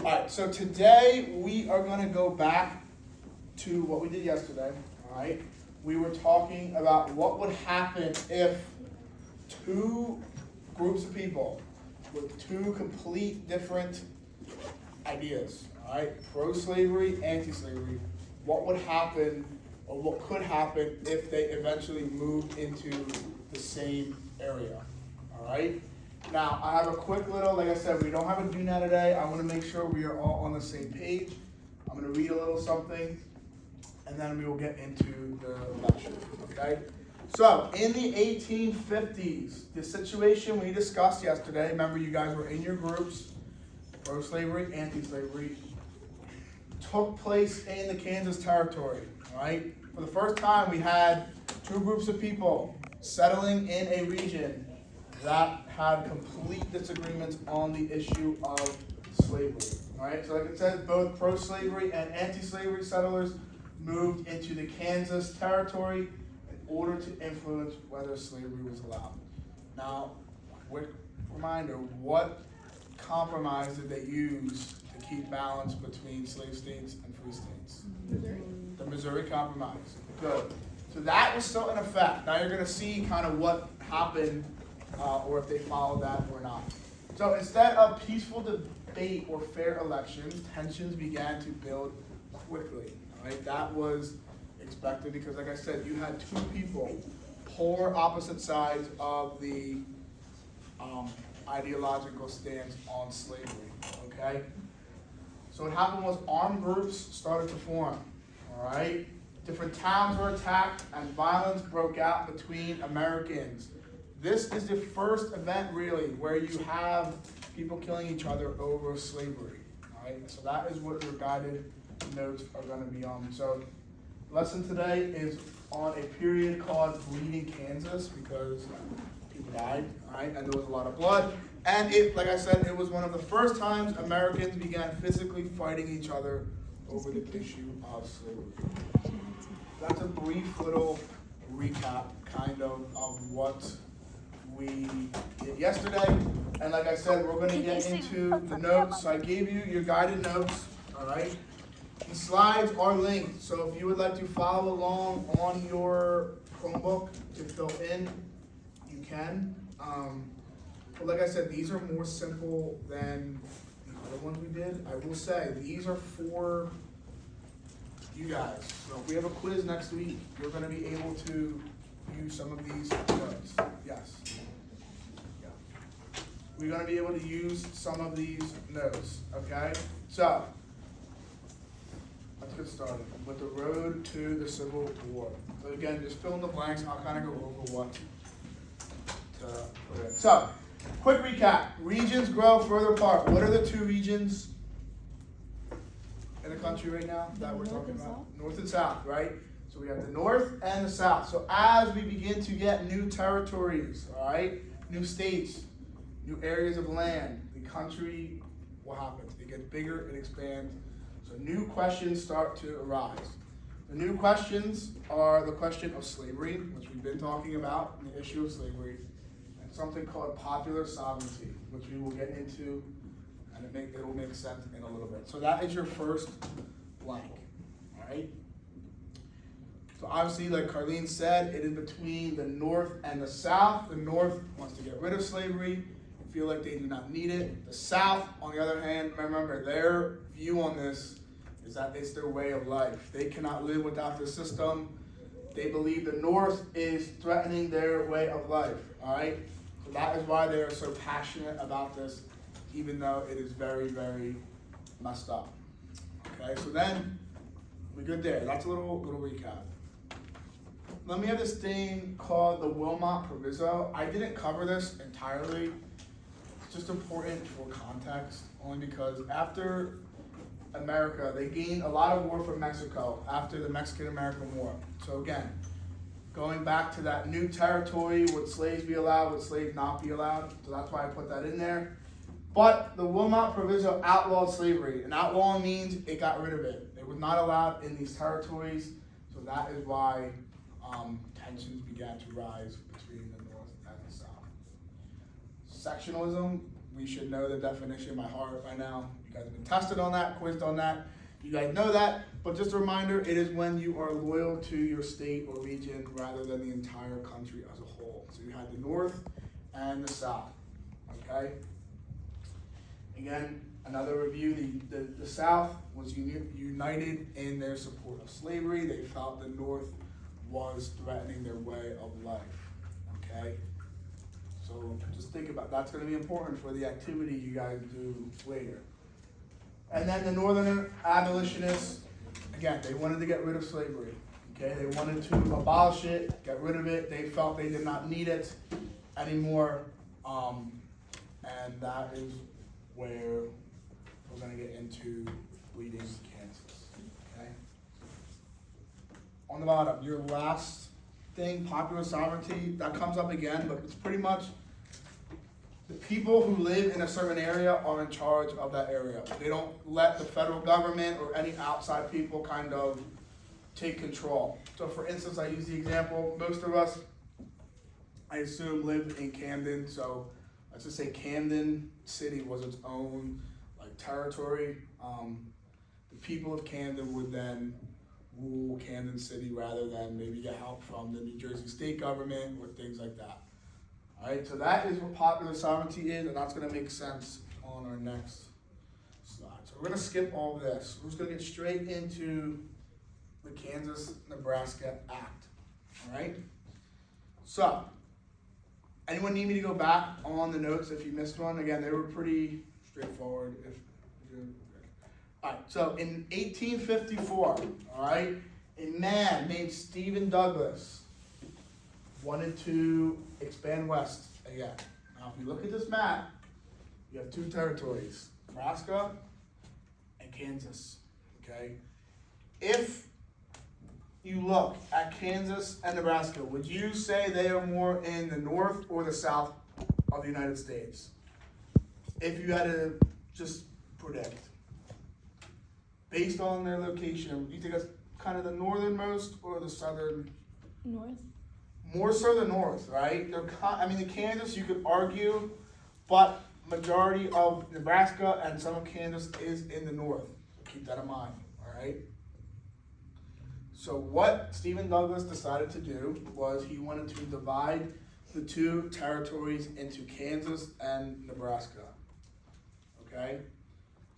right, so today we are going to go back to what we did yesterday. All right, we were talking about what would happen if two groups of people with two complete different ideas, all right, pro-slavery, anti-slavery, what would happen or what could happen if they eventually moved into the same area, all right? Now, I have a quick little, like I said, we don't have a do now today. I want to make sure we are all on the same page. I'm going to read a little something, and then we will get into the lecture, okay? So, in the 1850s, the situation we discussed yesterday, remember you guys were in your groups, pro-slavery, anti-slavery, took place in the Kansas Territory, all right? For the first time, we had two groups of people settling in a region that had complete disagreements on the issue of slavery, all right? So like it says, both pro-slavery and anti-slavery settlers moved into the Kansas Territory in order to influence whether slavery was allowed. Now, quick reminder, what compromise did they use to keep balance between slave states and free states? Missouri. The Missouri Compromise. Good. So that was still in effect. Now you're going to see kind of what happened or if they followed that or not. So instead of peaceful debate or fair elections, tensions began to build quickly. All right? That was expected because, like I said, you had two people, polar opposite sides of the ideological stance on slavery. Okay? So what happened was armed groups started to form. All right? Different towns were attacked and violence broke out between Americans. This is the first event, really, where you have people killing each other over slavery. All right? So that is what your guided notes are going to be on. So lesson today is on a period called Bleeding Kansas because people died, all right? And there was a lot of blood. And it, like I said, it was one of the first times Americans began physically fighting each other over the issue of slavery. That's a brief little recap, kind of what we did yesterday. And like I said, we're going to get into the notes. So I gave you your guided notes, all right? The slides are linked, so if you would like to follow along on your Chromebook to fill in, you can. But like I said, these are more simple than the other ones we did. I will say, these are for you guys. So if we have a quiz next week, you're going to be able to use some of these notes. Yes. Yeah. We're going to be able to use some of these notes, okay? So, let's get started with the road to the Civil War. So again, just fill in the blanks. I'll kind of go over what to put in. So, quick recap. Regions grow further apart. What are the two regions in the country right now that we're talking about? North and South, right? So we have the North and the South. So as we begin to get new territories, all right, new states, new areas of land, the country, what happens? It gets bigger, it expands. So new questions start to arise. The new questions are the question of slavery, which we've been talking about, the issue of slavery, and something called popular sovereignty, which we will get into, and it will make sense in a little bit. So that is your first blank, all right? So obviously, like Carlene said, it is between the North and the South. The North wants to get rid of slavery, feel like they do not need it. The South, on the other hand, remember their view on this is that it's their way of life. They cannot live without the system. They believe the North is threatening their way of life, all right? So that is why they are so passionate about this, even though it is very, very messed up. Okay, so then we're good there. That's a little recap. Then we have this thing called the Wilmot Proviso. I didn't cover this entirely. It's just important for context, only because after America, they gained a lot of war from Mexico after the Mexican-American War. So again, going back to that new territory, would slaves be allowed, would slaves not be allowed? So that's why I put that in there. But the Wilmot Proviso outlawed slavery. And outlawing means it got rid of it. It was not allowed in these territories. So that is why tensions began to rise between the North and the South. Sectionalism we should know the definition by heart by now. You guys have been tested on that, quizzed on that. You guys know that, but just a reminder, it is when you are loyal to your state or region rather than the entire country as a whole. So you had the North and the South, okay? Again, another review, the South was united in their support of slavery. They felt the North was threatening their way of life, okay? So just think about, that's gonna be important for the activity you guys do later. And then the Northern abolitionists, again, they wanted to get rid of slavery, okay? They wanted to abolish it, get rid of it. They felt they did not need it anymore, and that is where we're gonna get into bleeding Kansas, okay? On the bottom, your last thing, popular sovereignty, that comes up again, but it's pretty much the people who live in a certain area are in charge of that area. They don't let the federal government or any outside people kind of take control. So for instance, I use the example, most of us, I assume, lived in Camden, so let's just say Camden City was its own like territory. The people of Camden would then rule Camden City rather than maybe get help from the New Jersey state government or things like that. All right, so that is what popular sovereignty is, and that's going to make sense on our next slide. So we're going to skip all this. We're just going to get straight into the Kansas-Nebraska Act. All right. So, anyone need me to go back on the notes if you missed one? Again, they were pretty straightforward. All right. So in 1854, all right, a man named Stephen Douglas wanted to expand west again. Now, if you look at this map, you have two territories, Nebraska and Kansas, okay? If you look at Kansas and Nebraska, would you say they are more in the north or the south of the United States? If you had to just predict, based on their location, do you think that's kind of the northernmost or the southern? North. More so the north, right? I mean, the Kansas, you could argue, but majority of Nebraska and some of Kansas is in the north. Keep that in mind, all right? So what Stephen Douglas decided to do was he wanted to divide the two territories into Kansas and Nebraska, okay?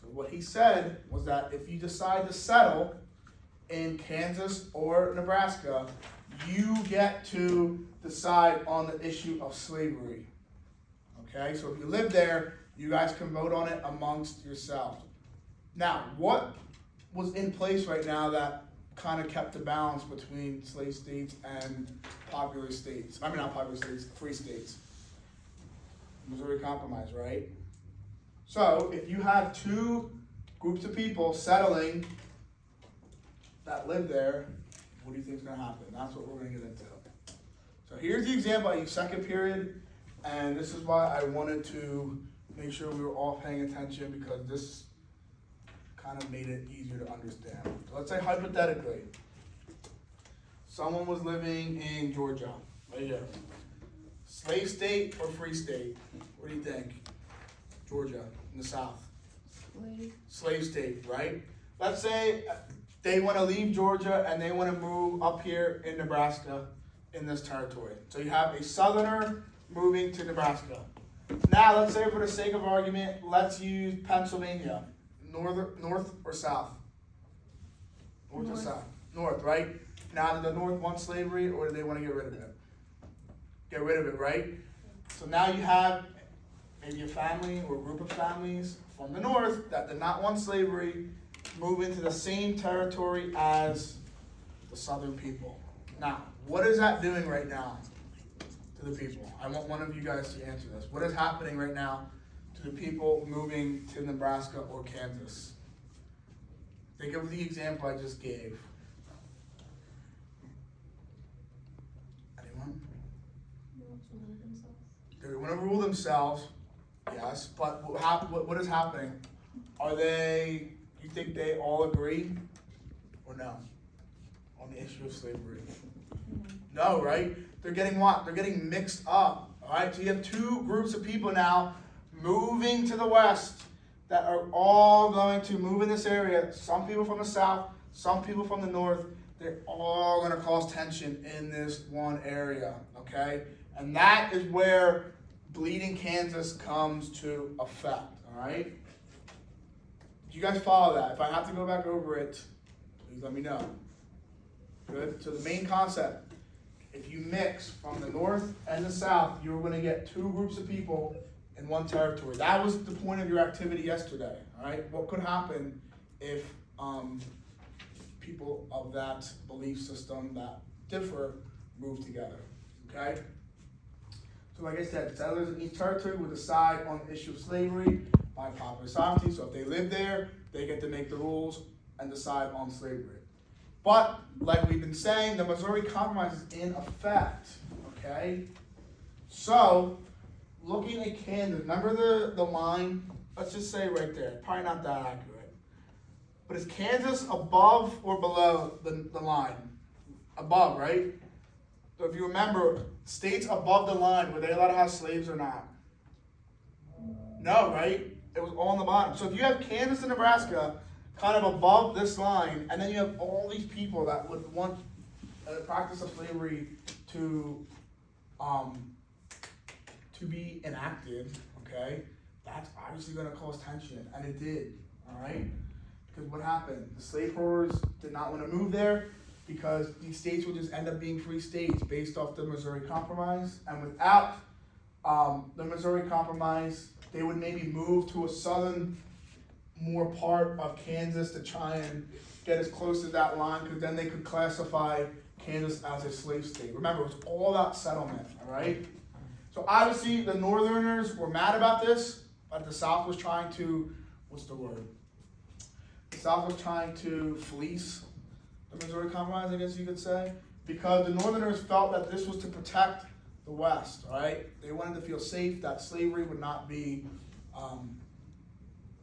So what he said was that if you decide to settle in Kansas or Nebraska, you get to decide on the issue of slavery, okay? So if you live there, you guys can vote on it amongst yourselves. Now, what was in place right now that kind of kept the balance between slave states and popular states? I mean, not popular states, free states. Missouri Compromise, right? So if you have two groups of people settling that live there, what do you think is going to happen? That's what we're going to get into. So here's the example I use second period, and this is why I wanted to make sure we were all paying attention, because this kind of made it easier to understand. So let's say hypothetically, someone was living in Georgia, right here. Slave state or free state? What do you think? Georgia, in the south. Slave state, right? Let's say they want to leave Georgia and they want to move up here in Nebraska in this territory. So you have a southerner moving to Nebraska. Now, let's say for the sake of argument, let's use Pennsylvania. North or south? North or south? North, right? Now, do the North want slavery or do they want to get rid of it? Get rid of it, right? So now you have maybe a family or a group of families from the North that did not want slavery move into the same territory as the Southern people. Now, what is that doing right now to the people? I want one of you guys to answer this. What is happening right now to the people moving to Nebraska or Kansas? Think of the example I just gave. Anyone? They want to rule themselves, yes, but what is happening? Are they, you think they all agree or no on the issue of slavery? No, right? They're getting what? They're getting mixed up, all right? So you have two groups of people now moving to the west that are all going to move in this area. Some people from the south, some people from the north. They're all going to cause tension in this one area, okay? And that is where bleeding Kansas comes to effect, all right? Do you guys follow that? If I have to go back over it, please let me know. Good? So the main concept, if you mix from the north and the south, you're going to get two groups of people in one territory. That was the point of your activity yesterday, all right? What could happen if people of that belief system that differ move together, okay? So like I said, settlers in each territory would decide on the issue of slavery by popular sovereignty. So if they live there, they get to make the rules and decide on slavery. But like we've been saying, the Missouri Compromise is in effect, okay? So looking at Kansas, remember the line? Let's just say right there, probably not that accurate. But is Kansas above or below the line? Above, right? So if you remember, states above the line, were they allowed to have slaves or not? No, right? It was all on the bottom. So if you have Kansas and Nebraska kind of above this line, and then you have all these people that would want the practice of slavery to be enacted, okay, that's obviously going to cause tension, and it did, all right? Because what happened? The slaveholders did not want to move there because these states would just end up being free states based off the Missouri Compromise, and without the Missouri Compromise, they would maybe move to a southern more part of Kansas to try and get as close to that line, because then they could classify Kansas as a slave state. Remember, it was all about settlement, all right? So obviously the Northerners were mad about this, but the South was trying to, what's the word? The South was trying to fleece the Missouri Compromise, I guess you could say, because the Northerners felt that this was to protect the West, all right? They wanted to feel safe that slavery would not be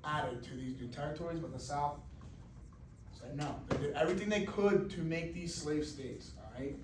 added to these new territories, but the South said no. They did everything they could to make these slave states, all right?